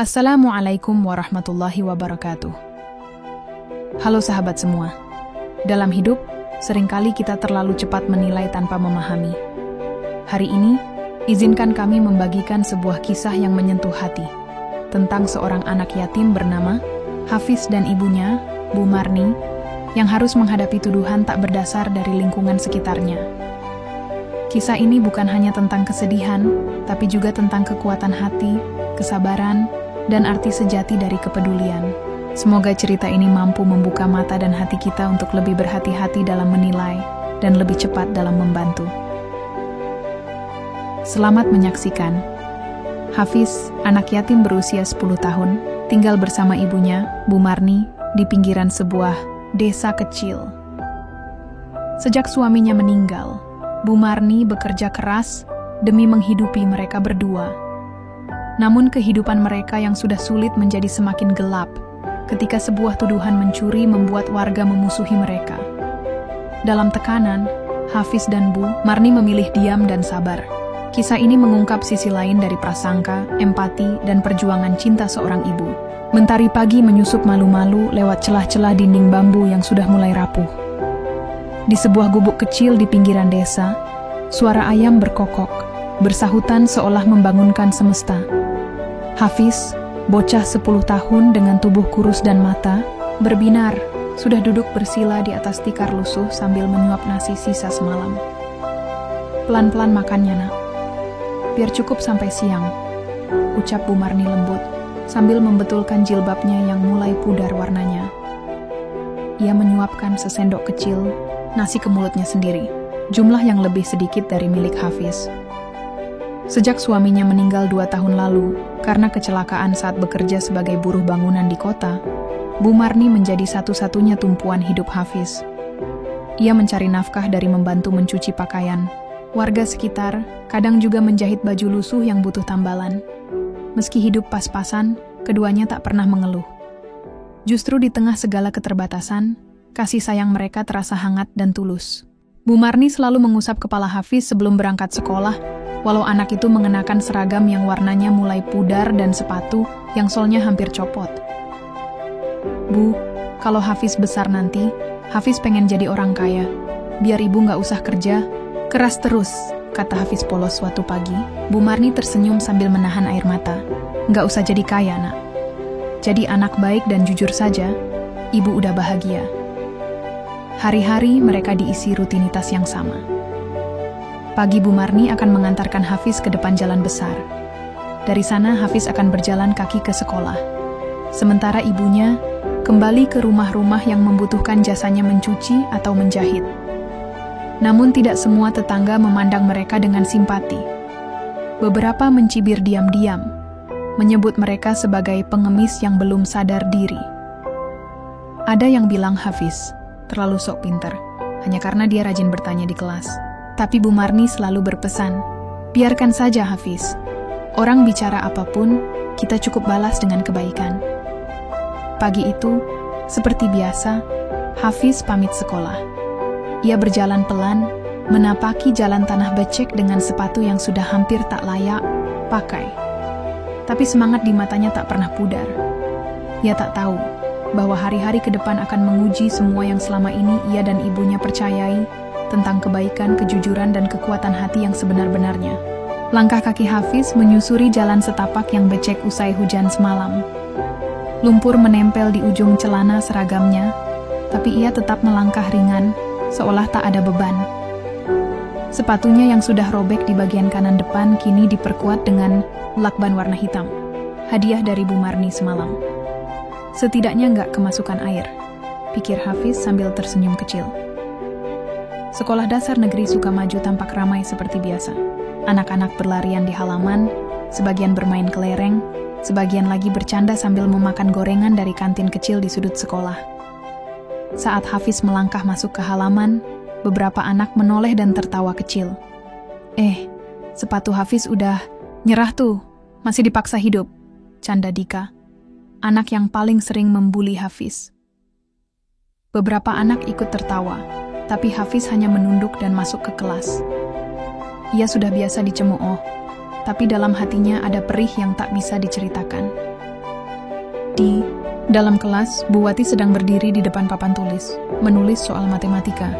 Assalamualaikum warahmatullahi wabarakatuh. Halo sahabat semua. Dalam hidup, seringkali kita terlalu cepat menilai tanpa memahami. Hari ini, izinkan kami membagikan sebuah kisah yang menyentuh hati tentang seorang anak yatim bernama Hafiz dan ibunya, Bu Marni, yang harus menghadapi tuduhan tak berdasar dari lingkungan sekitarnya. Kisah ini bukan hanya tentang kesedihan, tapi juga tentang kekuatan hati, kesabaran, dan arti sejati dari kepedulian. Semoga cerita ini mampu membuka mata dan hati kita untuk lebih berhati-hati dalam menilai dan lebih cepat dalam membantu. Selamat menyaksikan. Hafiz, anak yatim berusia 10 tahun, tinggal bersama ibunya, Bu Marni, di pinggiran sebuah desa kecil. Sejak suaminya meninggal, Bu Marni bekerja keras demi menghidupi mereka berdua. Namun kehidupan mereka yang sudah sulit menjadi semakin gelap ketika sebuah tuduhan mencuri membuat warga memusuhi mereka. Dalam tekanan, Hafiz dan Bu Marni memilih diam dan sabar. Kisah ini mengungkap sisi lain dari prasangka, empati, dan perjuangan cinta seorang ibu. Mentari pagi menyusup malu-malu lewat celah-celah dinding bambu yang sudah mulai rapuh. Di sebuah gubuk kecil di pinggiran desa, suara ayam berkokok, bersahutan seolah membangunkan semesta. Hafiz, bocah 10 tahun dengan tubuh kurus dan mata, berbinar, sudah duduk bersila di atas tikar lusuh sambil menyuap nasi sisa semalam. Pelan-pelan makannya, nak. Biar cukup sampai siang, ucap Bu Marni lembut, sambil membetulkan jilbabnya yang mulai pudar warnanya. Ia menyuapkan sesendok kecil nasi ke mulutnya sendiri, jumlah yang lebih sedikit dari milik Hafiz. Sejak suaminya meninggal 2 tahun lalu, karena kecelakaan saat bekerja sebagai buruh bangunan di kota, Bu Marni menjadi satu-satunya tumpuan hidup Hafiz. Ia mencari nafkah dari membantu mencuci pakaian. Warga sekitar kadang juga menjahit baju lusuh yang butuh tambalan. Meski hidup pas-pasan, keduanya tak pernah mengeluh. Justru di tengah segala keterbatasan, kasih sayang mereka terasa hangat dan tulus. Bu Marni selalu mengusap kepala Hafiz sebelum berangkat sekolah, walau anak itu mengenakan seragam yang warnanya mulai pudar dan sepatu yang solnya hampir copot. Bu, kalau Hafiz besar nanti, Hafiz pengen jadi orang kaya. Biar ibu nggak usah kerja, keras terus, kata Hafiz polos suatu pagi. Bu Marni tersenyum sambil menahan air mata. Nggak usah jadi kaya, nak. Jadi anak baik dan jujur saja, ibu udah bahagia. Hari-hari mereka diisi rutinitas yang sama. Pagi Bu Marni akan mengantarkan Hafiz ke depan jalan besar. Dari sana Hafiz akan berjalan kaki ke sekolah. Sementara ibunya kembali ke rumah-rumah yang membutuhkan jasanya mencuci atau menjahit. Namun tidak semua tetangga memandang mereka dengan simpati. Beberapa mencibir diam-diam, menyebut mereka sebagai pengemis yang belum sadar diri. Ada yang bilang Hafiz terlalu sok pinter, hanya karena dia rajin bertanya di kelas. Tapi Bu Marni selalu berpesan, biarkan saja Hafiz. Orang bicara apapun, kita cukup balas dengan kebaikan. Pagi itu, seperti biasa, Hafiz pamit sekolah. Ia berjalan pelan, menapaki jalan tanah becek dengan sepatu yang sudah hampir tak layak pakai. Tapi semangat di matanya tak pernah pudar. Ia tak tahu bahwa hari-hari ke depan akan menguji semua yang selama ini ia dan ibunya percayai tentang kebaikan, kejujuran, dan kekuatan hati yang sebenar-benarnya. Langkah kaki Hafiz menyusuri jalan setapak yang becek usai hujan semalam. Lumpur menempel di ujung celana seragamnya, tapi ia tetap melangkah ringan, seolah tak ada beban. Sepatunya yang sudah robek di bagian kanan depan kini diperkuat dengan lakban warna hitam, hadiah dari Bu Marni semalam. Setidaknya nggak kemasukan air, pikir Hafiz sambil tersenyum kecil. Sekolah dasar negeri Sukamaju tampak ramai seperti biasa. Anak-anak berlarian di halaman, sebagian bermain kelereng, sebagian lagi bercanda sambil memakan gorengan dari kantin kecil di sudut sekolah. Saat Hafiz melangkah masuk ke halaman, beberapa anak menoleh dan tertawa kecil. Sepatu Hafiz udah nyerah tuh, masih dipaksa hidup, canda Dika, anak yang paling sering membuli Hafiz. Beberapa anak ikut tertawa, tapi Hafiz hanya menunduk dan masuk ke kelas. Ia sudah biasa dicemooh, tapi dalam hatinya ada perih yang tak bisa diceritakan. Di dalam kelas, Bu Wati sedang berdiri di depan papan tulis, menulis soal matematika.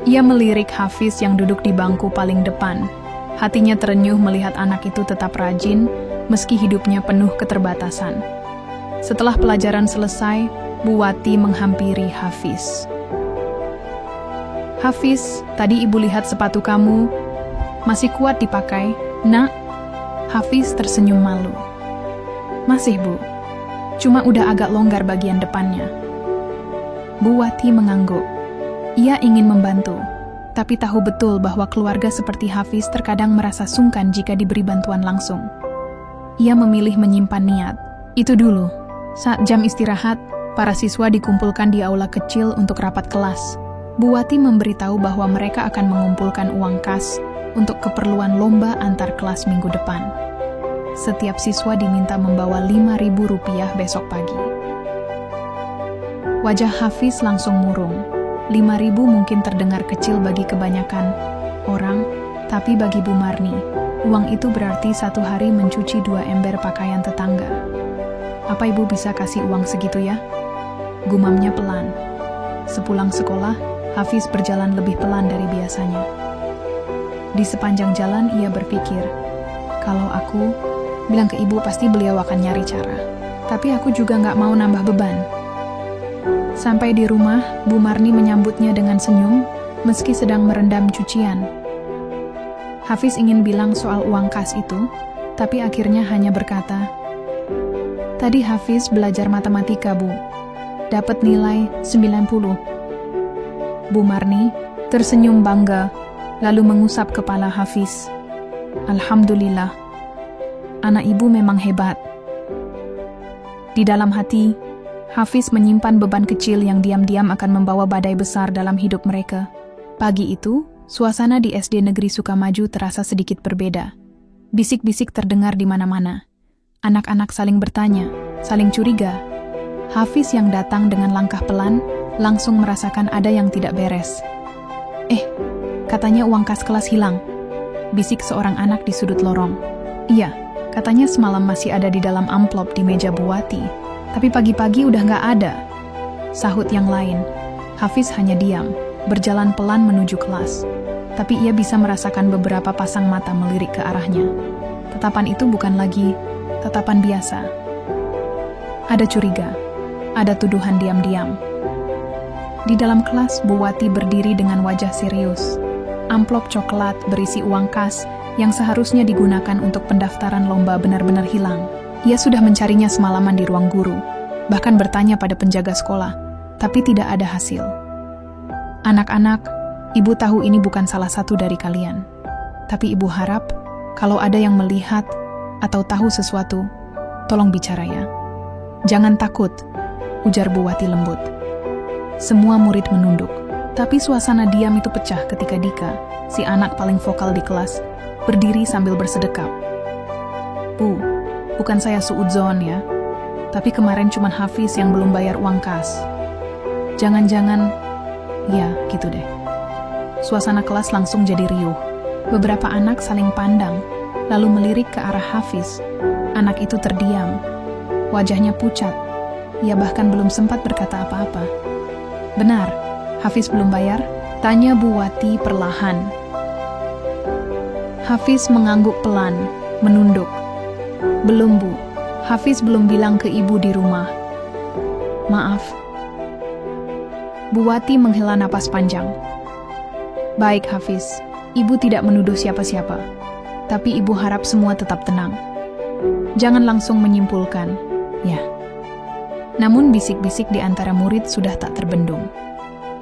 Ia melirik Hafiz yang duduk di bangku paling depan. Hatinya terenyuh melihat anak itu tetap rajin, meski hidupnya penuh keterbatasan. Setelah pelajaran selesai, Bu Wati menghampiri Hafiz. "Hafiz, tadi ibu lihat sepatu kamu. Masih kuat dipakai, nak?" Hafiz tersenyum malu. "Masih, Bu. Cuma udah agak longgar bagian depannya." Bu Wati mengangguk. Ia ingin membantu, tapi tahu betul bahwa keluarga seperti Hafiz terkadang merasa sungkan jika diberi bantuan langsung. Ia memilih menyimpan niat. Itu dulu. Saat jam istirahat, para siswa dikumpulkan di aula kecil untuk rapat kelas. Bu Wati memberitahu bahwa mereka akan mengumpulkan uang kas untuk keperluan lomba antar kelas minggu depan. Setiap siswa diminta membawa Rp5.000 besok pagi. Wajah Hafiz langsung murung. 5.000 mungkin terdengar kecil bagi kebanyakan orang, tapi bagi Bu Marni, uang itu berarti satu hari mencuci 2 ember pakaian tetangga. "Apa ibu bisa kasih uang segitu ya?" gumamnya pelan. Sepulang sekolah, Hafiz berjalan lebih pelan dari biasanya. Di sepanjang jalan ia berpikir, "Kalau aku bilang ke ibu pasti beliau akan nyari cara. Tapi aku juga nggak mau nambah beban." Sampai di rumah, Bu Marni menyambutnya dengan senyum, meski sedang merendam cucian. Hafiz ingin bilang soal uang kas itu, tapi akhirnya hanya berkata, "Tadi Hafiz belajar matematika, Bu. Dapat nilai 90. Bu Marni tersenyum bangga, lalu mengusap kepala Hafiz. "Alhamdulillah. Anak ibu memang hebat." Di dalam hati, Hafiz menyimpan beban kecil yang diam-diam akan membawa badai besar dalam hidup mereka. Pagi itu, suasana di SD Negeri Sukamaju terasa sedikit berbeda. Bisik-bisik terdengar di mana-mana. Anak-anak saling bertanya, saling curiga. Hafiz yang datang dengan langkah pelan, langsung merasakan ada yang tidak beres. Katanya uang kas kelas hilang," bisik seorang anak di sudut lorong. "Iya, katanya semalam masih ada di dalam amplop di meja Bu Wati, tapi pagi-pagi udah nggak ada," sahut yang lain. Hafiz hanya diam, berjalan pelan menuju kelas. Tapi ia bisa merasakan beberapa pasang mata melirik ke arahnya. Tatapan itu bukan lagi tatapan biasa. Ada curiga, ada tuduhan diam-diam. Di dalam kelas, Bu Wati berdiri dengan wajah serius. Amplop coklat berisi uang kas yang seharusnya digunakan untuk pendaftaran lomba benar-benar hilang. Ia sudah mencarinya semalaman di ruang guru, bahkan bertanya pada penjaga sekolah, tapi tidak ada hasil. "Anak-anak, ibu tahu ini bukan salah satu dari kalian. Tapi ibu harap, kalau ada yang melihat atau tahu sesuatu, tolong bicara ya. Jangan takut," ujar Bu Wati lembut. Semua murid menunduk, tapi suasana diam itu pecah ketika Dika, si anak paling vokal di kelas, berdiri sambil bersedekap. "Bu, bukan saya suudzon ya, tapi kemarin cuma Hafiz yang belum bayar uang kas. Jangan-jangan," ya gitu deh. Suasana kelas langsung jadi riuh. Beberapa anak saling pandang, lalu melirik ke arah Hafiz. Anak itu terdiam. Wajahnya pucat. Ia bahkan belum sempat berkata apa-apa. "Benar, Hafiz belum bayar?" tanya Bu Wati perlahan. Hafiz mengangguk pelan, menunduk. "Belum, Bu. Hafiz belum bilang ke ibu di rumah. Maaf." Bu Wati menghela napas panjang. "Baik, Hafiz. Ibu tidak menuduh siapa-siapa. Tapi ibu harap semua tetap tenang. Jangan langsung menyimpulkan, ya." Namun bisik-bisik di antara murid sudah tak terbendung.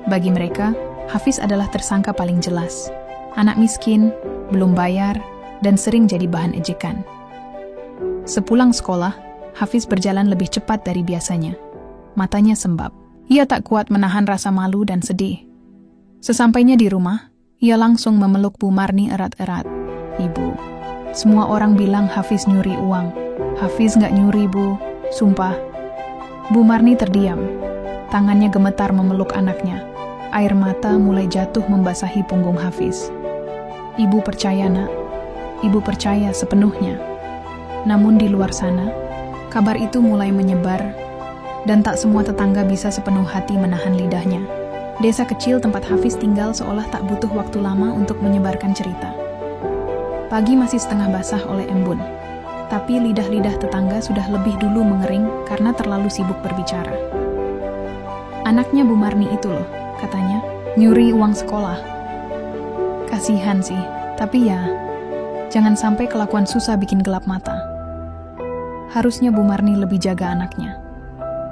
Bagi mereka, Hafiz adalah tersangka paling jelas. Anak miskin, belum bayar, dan sering jadi bahan ejekan. Sepulang sekolah, Hafiz berjalan lebih cepat dari biasanya. Matanya sembab. Ia tak kuat menahan rasa malu dan sedih. Sesampainya di rumah, ia langsung memeluk Bu Marni erat-erat. "Ibu, semua orang bilang Hafiz nyuri uang. Hafiz nggak nyuri, Bu. Sumpah." Bu Marni terdiam. Tangannya gemetar memeluk anaknya. Air mata mulai jatuh membasahi punggung Hafiz. "Ibu percaya, Nak. Ibu percaya sepenuhnya." Namun di luar sana, kabar itu mulai menyebar dan tak semua tetangga bisa sepenuh hati menahan lidahnya. Desa kecil tempat Hafiz tinggal seolah tak butuh waktu lama untuk menyebarkan cerita. Pagi masih setengah basah oleh embun, tapi lidah-lidah tetangga sudah lebih dulu mengering karena terlalu sibuk berbicara. Anaknya Bu Marni itu loh, katanya, nyuri uang sekolah. Kasihan sih, tapi ya, jangan sampai kelakuan susah bikin gelap mata. Harusnya Bu Marni lebih jaga anaknya.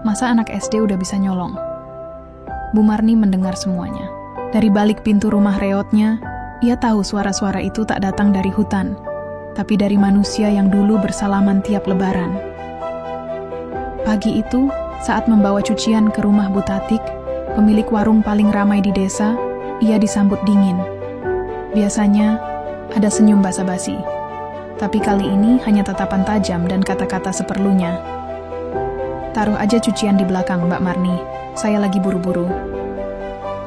Masa anak SD udah bisa nyolong? Bu Marni mendengar semuanya. Dari balik pintu rumah reotnya, ia tahu suara-suara itu tak datang dari hutan, tapi dari manusia yang dulu bersalaman tiap lebaran. Pagi itu, saat membawa cucian ke rumah Bu Tatik, pemilik warung paling ramai di desa, ia disambut dingin. Biasanya, ada senyum basa-basi. Tapi kali ini hanya tatapan tajam dan kata-kata seperlunya. Taruh aja cucian di belakang, Mbak Marni. Saya lagi buru-buru.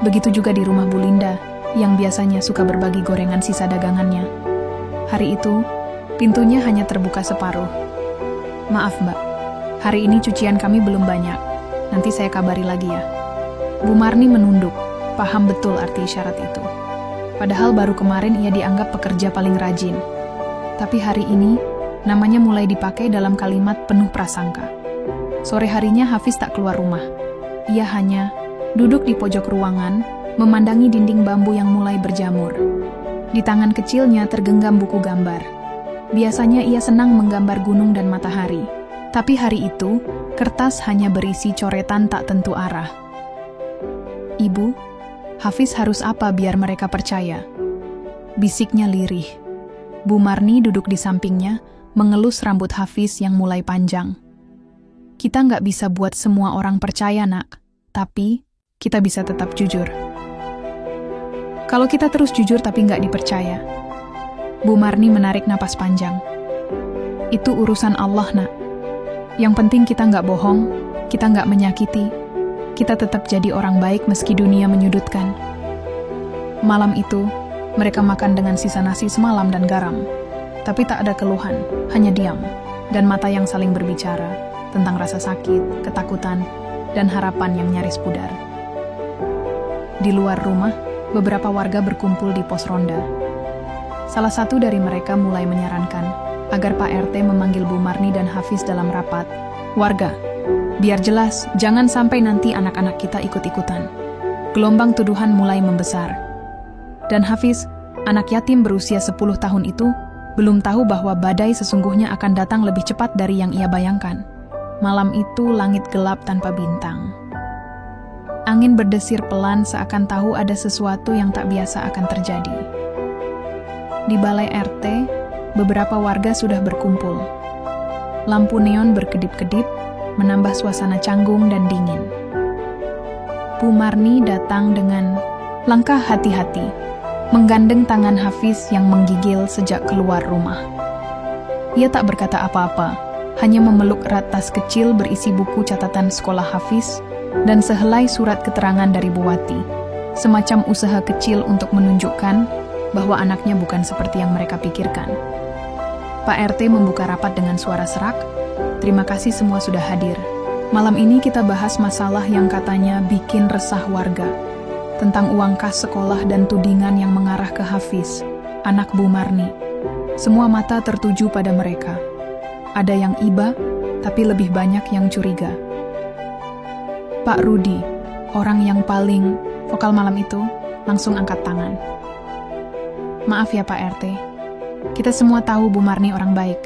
Begitu juga di rumah Bu Linda, yang biasanya suka berbagi gorengan sisa dagangannya. Hari itu, pintunya hanya terbuka separuh. Maaf, Mbak. Hari ini cucian kami belum banyak. Nanti saya kabari lagi ya. Bu Marni menunduk, paham betul arti isyarat itu. Padahal baru kemarin ia dianggap pekerja paling rajin. Tapi hari ini, namanya mulai dipakai dalam kalimat penuh prasangka. Sore harinya Hafiz tak keluar rumah. Ia hanya duduk di pojok ruangan, memandangi dinding bambu yang mulai berjamur. Di tangan kecilnya tergenggam buku gambar. Biasanya ia senang menggambar gunung dan matahari. Tapi hari itu, kertas hanya berisi coretan tak tentu arah. Ibu, Hafiz harus apa biar mereka percaya? Bisiknya lirih. Bu Marni duduk di sampingnya, mengelus rambut Hafiz yang mulai panjang. Kita nggak bisa buat semua orang percaya, Nak. Tapi, kita bisa tetap jujur. Kalau kita terus jujur tapi nggak dipercaya. Bu Marni menarik napas panjang. Itu urusan Allah, Nak. Yang penting kita nggak bohong, kita nggak menyakiti, kita tetap jadi orang baik meski dunia menyudutkan. Malam itu, mereka makan dengan sisa nasi semalam dan garam. Tapi tak ada keluhan, hanya diam, dan mata yang saling berbicara tentang rasa sakit, ketakutan, dan harapan yang nyaris pudar. Di luar rumah, beberapa warga berkumpul di pos ronda. Salah satu dari mereka mulai menyarankan agar Pak RT memanggil Bu Marni dan Hafiz dalam rapat. Warga, biar jelas, jangan sampai nanti anak-anak kita ikut-ikutan. Gelombang tuduhan mulai membesar. Dan Hafiz, anak yatim berusia 10 tahun itu, belum tahu bahwa badai sesungguhnya akan datang lebih cepat dari yang ia bayangkan. Malam itu langit gelap tanpa bintang. Angin berdesir pelan seakan tahu ada sesuatu yang tak biasa akan terjadi. Di balai RT, beberapa warga sudah berkumpul. Lampu neon berkedip-kedip, menambah suasana canggung dan dingin. Bu Marni datang dengan langkah hati-hati, menggandeng tangan Hafiz yang menggigil sejak keluar rumah. Ia tak berkata apa-apa, hanya memeluk erat tas kecil berisi buku catatan sekolah Hafiz dan sehelai surat keterangan dari Bu Wati, semacam usaha kecil untuk menunjukkan bahwa anaknya bukan seperti yang mereka pikirkan. Pak RT membuka rapat dengan suara serak, "Terima kasih semua sudah hadir. Malam ini kita bahas masalah yang katanya bikin resah warga, tentang uang kas sekolah dan tudingan yang mengarah ke Hafiz, anak Bu Marni. Semua mata tertuju pada mereka. Ada yang iba, tapi lebih banyak yang curiga." Pak Rudi, orang yang paling vokal malam itu, langsung angkat tangan. "Maaf ya Pak RT, kita semua tahu Bu Marni orang baik,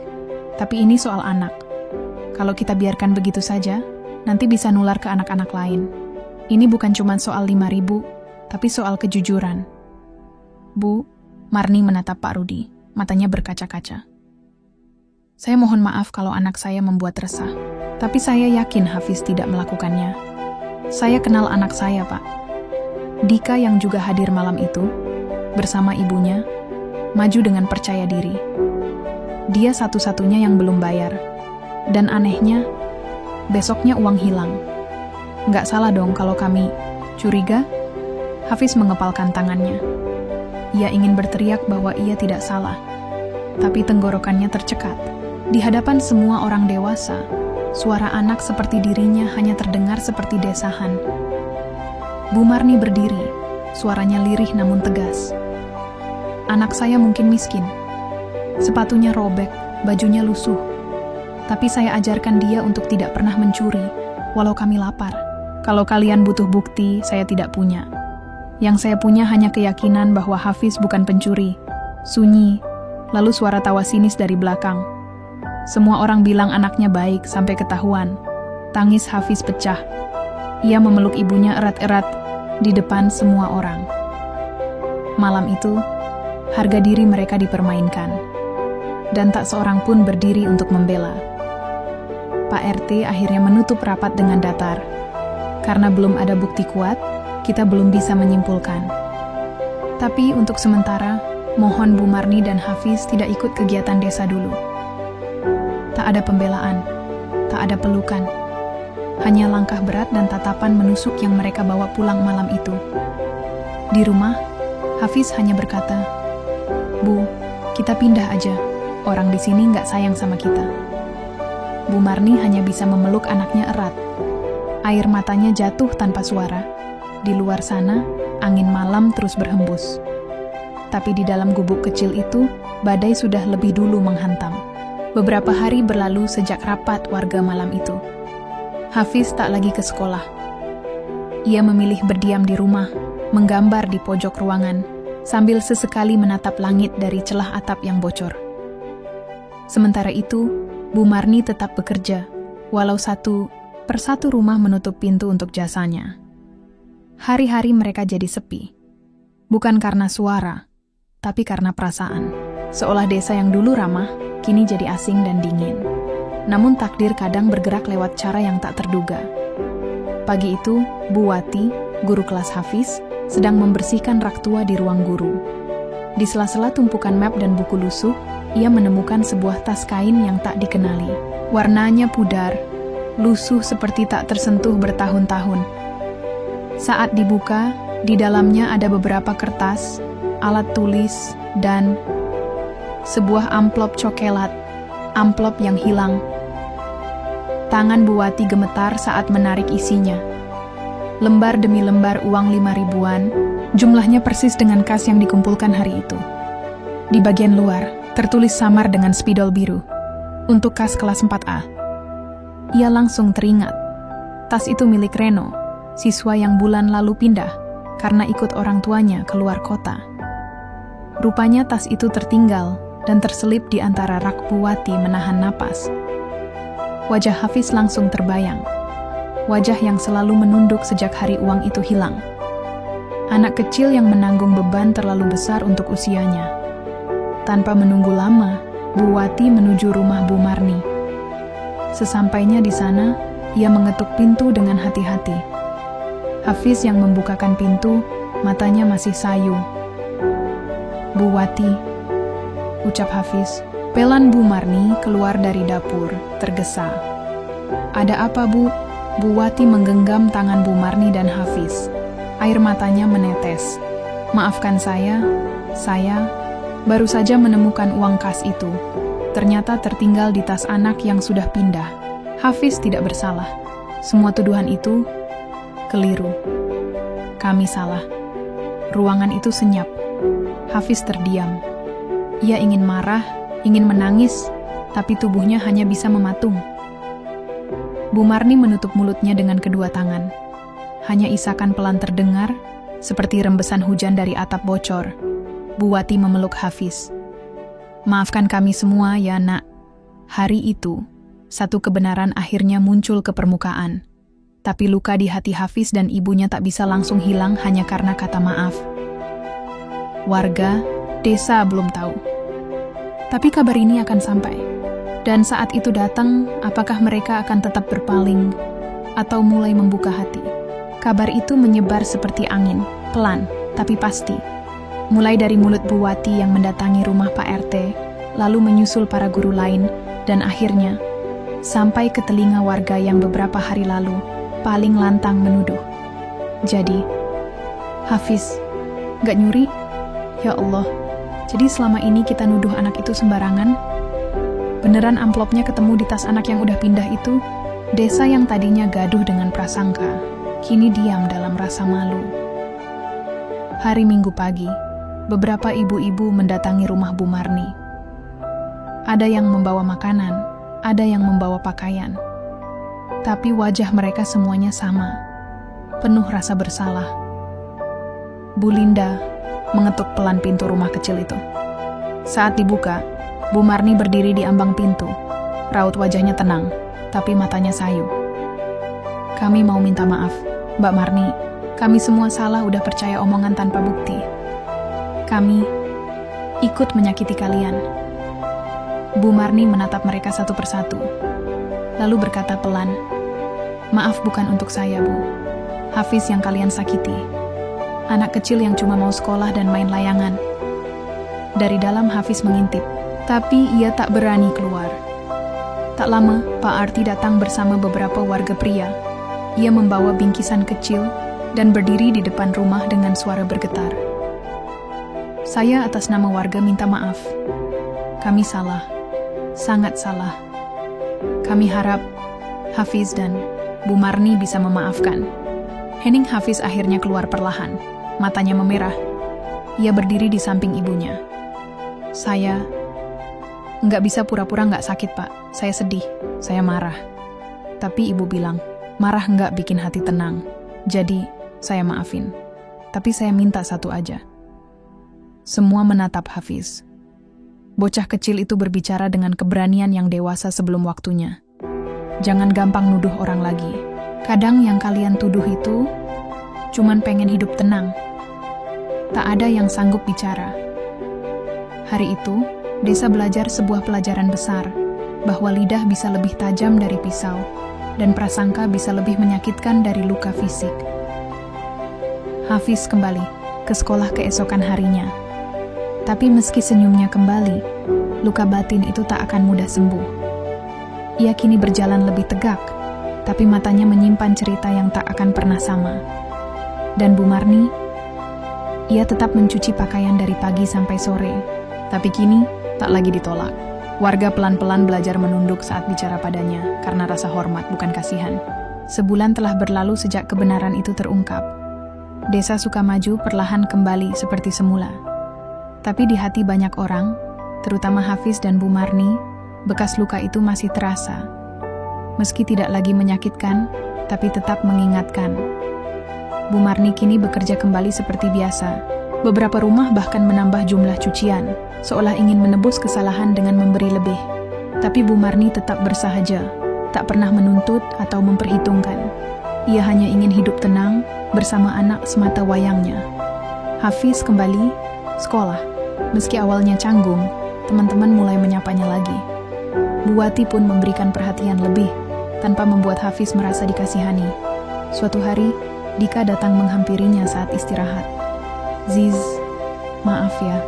tapi ini soal anak. Kalau kita biarkan begitu saja, nanti bisa nular ke anak-anak lain. Ini bukan cuma soal 5.000, tapi soal kejujuran." "Bu," Marni menatap Pak Rudi, matanya berkaca-kaca. "Saya mohon maaf kalau anak saya membuat resah, tapi saya yakin Hafiz tidak melakukannya. Saya kenal anak saya, Pak." Dika yang juga hadir malam itu, bersama ibunya, maju dengan percaya diri. Dia satu-satunya yang belum bayar. Dan anehnya, besoknya uang hilang. "Nggak salah dong kalau kami curiga?" Hafiz mengepalkan tangannya. Ia ingin berteriak bahwa ia tidak salah, tapi tenggorokannya tercekat. Di hadapan semua orang dewasa, suara anak seperti dirinya hanya terdengar seperti desahan. Bu Marni berdiri, suaranya lirih namun tegas. Anak saya mungkin miskin. Sepatunya robek, bajunya lusuh. Tapi saya ajarkan dia untuk tidak pernah mencuri, walau kami lapar. Kalau kalian butuh bukti, saya tidak punya. Yang saya punya hanya keyakinan bahwa Hafiz bukan pencuri. Sunyi, lalu suara tawa sinis dari belakang. Semua orang bilang anaknya baik sampai ketahuan. Tangis Hafiz pecah. Ia memeluk ibunya erat-erat di depan semua orang. Malam itu, harga diri mereka dipermainkan. Dan tak seorang pun berdiri untuk membela. Pak RT akhirnya menutup rapat dengan datar. Karena belum ada bukti kuat, kita belum bisa menyimpulkan. Tapi untuk sementara, mohon Bu Marni dan Hafiz tidak ikut kegiatan desa dulu. Tak ada pembelaan, tak ada pelukan. Hanya langkah berat dan tatapan menusuk yang mereka bawa pulang malam itu. Di rumah, Hafiz hanya berkata, "Bu, kita pindah aja. Orang di sini nggak sayang sama kita." Bu Marni hanya bisa memeluk anaknya erat. Air matanya jatuh tanpa suara. Di luar sana, angin malam terus berhembus. Tapi di dalam gubuk kecil itu, badai sudah lebih dulu menghantam. Beberapa hari berlalu sejak rapat warga malam itu. Hafiz tak lagi ke sekolah. Ia memilih berdiam di rumah, menggambar di pojok ruangan, sambil sesekali menatap langit dari celah atap yang bocor. Sementara itu, Bu Marni tetap bekerja, walau satu persatu rumah menutup pintu untuk jasanya. Hari-hari mereka jadi sepi. Bukan karena suara, tapi karena perasaan. Seolah desa yang dulu ramah, kini jadi asing dan dingin. Namun takdir kadang bergerak lewat cara yang tak terduga. Pagi itu, Bu Wati, guru kelas Hafiz, sedang membersihkan rak tua di ruang guru. Di sela-sela tumpukan map dan buku lusuh, ia menemukan sebuah tas kain yang tak dikenali. Warnanya pudar, lusuh seperti tak tersentuh bertahun-tahun. Saat dibuka, di dalamnya ada beberapa kertas, alat tulis, dan sebuah amplop cokelat, amplop yang hilang. Tangan Bu Wati gemetar saat menarik isinya. Lembar demi lembar uang 5 ribuan, jumlahnya persis dengan kas yang dikumpulkan hari itu. Di bagian luar, tertulis samar dengan spidol biru, untuk kas kelas 4A. Ia langsung teringat, tas itu milik Reno, siswa yang bulan lalu pindah, karena ikut orang tuanya keluar kota. Rupanya tas itu tertinggal, dan terselip di antara rak Bu Wati menahan napas. Wajah Hafiz langsung terbayang. Wajah yang selalu menunduk sejak hari uang itu hilang. Anak kecil yang menanggung beban terlalu besar untuk usianya. Tanpa menunggu lama, Bu Wati menuju rumah Bu Marni. Sesampainya di sana, ia mengetuk pintu dengan hati-hati. Hafiz yang membukakan pintu, matanya masih sayu. "Bu Wati," ucap Hafiz. Pelan Bu Marni keluar dari dapur, tergesa. "Ada apa, Bu?" Bu Wati menggenggam tangan Bu Marni dan Hafiz. Air matanya menetes. "Maafkan saya baru saja menemukan uang kas itu. Ternyata tertinggal di tas anak yang sudah pindah." Hafiz tidak bersalah. Semua tuduhan itu keliru. Kami salah. Ruangan itu senyap. Hafiz terdiam. Ia ingin marah, ingin menangis, tapi tubuhnya hanya bisa mematung. Bu Marni menutup mulutnya dengan kedua tangan. Hanya isakan pelan terdengar, seperti rembesan hujan dari atap bocor. Bu Wati memeluk Hafiz. "Maafkan kami semua ya, Nak." Hari itu, satu kebenaran akhirnya muncul ke permukaan. Tapi luka di hati Hafiz dan ibunya tak bisa langsung hilang hanya karena kata maaf. Warga, desa belum tahu. Tapi kabar ini akan sampai. Dan saat itu datang, apakah mereka akan tetap berpaling atau mulai membuka hati? Kabar itu menyebar seperti angin, pelan, tapi pasti. Mulai dari mulut Bu Wati yang mendatangi rumah Pak RT, lalu menyusul para guru lain, dan akhirnya sampai ke telinga warga yang beberapa hari lalu paling lantang menuduh. Jadi, Hafiz, gak nyuri? Ya Allah, jadi selama ini kita nuduh anak itu sembarangan? Beneran amplopnya ketemu di tas anak yang udah pindah itu? Desa yang tadinya gaduh dengan prasangka, kini diam dalam rasa malu. Hari Minggu pagi, beberapa ibu-ibu mendatangi rumah Bu Marni. Ada yang membawa makanan, ada yang membawa pakaian. Tapi wajah mereka semuanya sama, penuh rasa bersalah. Bu Linda mengetuk pelan pintu rumah kecil itu. Saat dibuka, Bu Marni berdiri di ambang pintu. Raut wajahnya tenang, tapi matanya sayu. Kami mau minta maaf, Mbak Marni. Kami semua salah udah percaya omongan tanpa bukti. Kami ikut menyakiti kalian. Bu Marni menatap mereka satu persatu, lalu berkata pelan, "Maaf bukan untuk saya, Bu. Hafiz yang kalian sakiti. Anak kecil yang cuma mau sekolah dan main layangan." Dari dalam Hafiz mengintip, tapi ia tak berani keluar. Tak lama, Pak Arti datang bersama beberapa warga pria. Ia membawa bingkisan kecil dan berdiri di depan rumah dengan suara bergetar. "Saya atas nama warga minta maaf. Kami salah, sangat salah. Kami harap Hafiz dan Bu Marni bisa memaafkan." Hening Hafiz akhirnya keluar perlahan, matanya memerah. Ia berdiri di samping ibunya. "Saya nggak bisa pura-pura nggak sakit, Pak. Saya sedih, saya marah." Tapi ibu bilang, marah nggak bikin hati tenang. Jadi, saya maafin. Tapi saya minta satu aja. Semua menatap Hafiz. Bocah kecil itu berbicara dengan keberanian yang dewasa sebelum waktunya. Jangan gampang nuduh orang lagi. Kadang yang kalian tuduh itu cuman pengen hidup tenang. Tak ada yang sanggup bicara. Hari itu, desa belajar sebuah pelajaran besar, bahwa lidah bisa lebih tajam dari pisau, dan prasangka bisa lebih menyakitkan dari luka fisik. Hafiz kembali ke sekolah keesokan harinya. Tapi meski senyumnya kembali, luka batin itu tak akan mudah sembuh. Ia kini berjalan lebih tegak, tapi matanya menyimpan cerita yang tak akan pernah sama. Dan Bu Marni, ia tetap mencuci pakaian dari pagi sampai sore, tapi kini tak lagi ditolak. Warga pelan-pelan belajar menunduk saat bicara padanya karena rasa hormat bukan kasihan. Sebulan telah berlalu sejak kebenaran itu terungkap. Desa Sukamaju perlahan kembali seperti semula. Tapi di hati banyak orang, terutama Hafiz dan Bu Marni, bekas luka itu masih terasa. Meski tidak lagi menyakitkan, tapi tetap mengingatkan. Bu Marni kini bekerja kembali seperti biasa. Beberapa rumah bahkan menambah jumlah cucian, seolah ingin menebus kesalahan dengan memberi lebih. Tapi Bu Marni tetap bersahaja, tak pernah menuntut atau memperhitungkan. Ia hanya ingin hidup tenang bersama anak semata wayangnya. Hafiz kembali sekolah. Meski awalnya canggung, teman-teman mulai menyapanya lagi. Bu Wati pun memberikan perhatian lebih, tanpa membuat Hafiz merasa dikasihani. Suatu hari, Dika datang menghampirinya saat istirahat. "Ziz, maaf ya,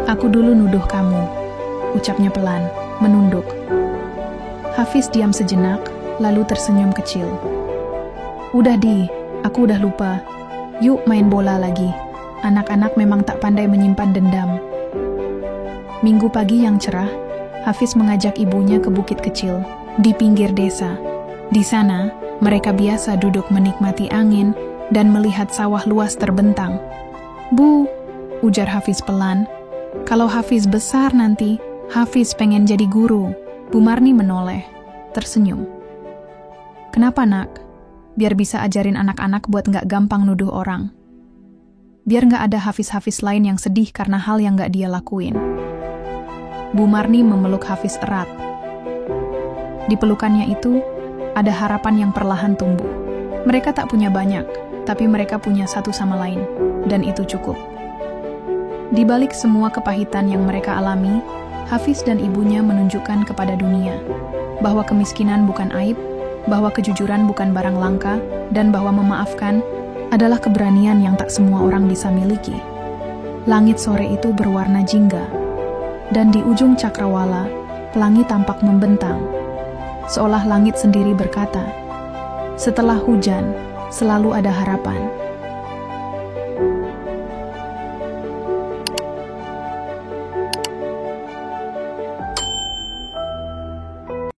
aku dulu nuduh kamu," ucapnya pelan, menunduk. Hafiz diam sejenak, lalu tersenyum kecil. "Udah Di, aku udah lupa. Yuk main bola lagi. Anak-anak memang tak pandai menyimpan dendam." Minggu pagi yang cerah, Hafiz mengajak ibunya ke bukit kecil, di pinggir desa. Di sana, mereka biasa duduk menikmati angin dan melihat sawah luas terbentang. "Bu," ujar Hafiz pelan, "kalau Hafiz besar nanti, Hafiz pengen jadi guru." Bu Marni menoleh, tersenyum. "Kenapa nak? Biar bisa ajarin anak-anak buat nggak gampang nuduh orang. Biar nggak ada Hafiz-Hafiz lain yang sedih karena hal yang nggak dia lakuin." Bu Marni memeluk Hafiz erat. Di pelukannya itu, ada harapan yang perlahan tumbuh. Mereka tak punya banyak, tapi mereka punya satu sama lain, dan itu cukup. Di balik semua kepahitan yang mereka alami, Hafiz dan ibunya menunjukkan kepada dunia bahwa kemiskinan bukan aib, bahwa kejujuran bukan barang langka, dan bahwa memaafkan adalah keberanian yang tak semua orang bisa miliki. Langit sore itu berwarna jingga, dan di ujung cakrawala, pelangi tampak membentang, seolah langit sendiri berkata, "Setelah hujan, selalu ada harapan."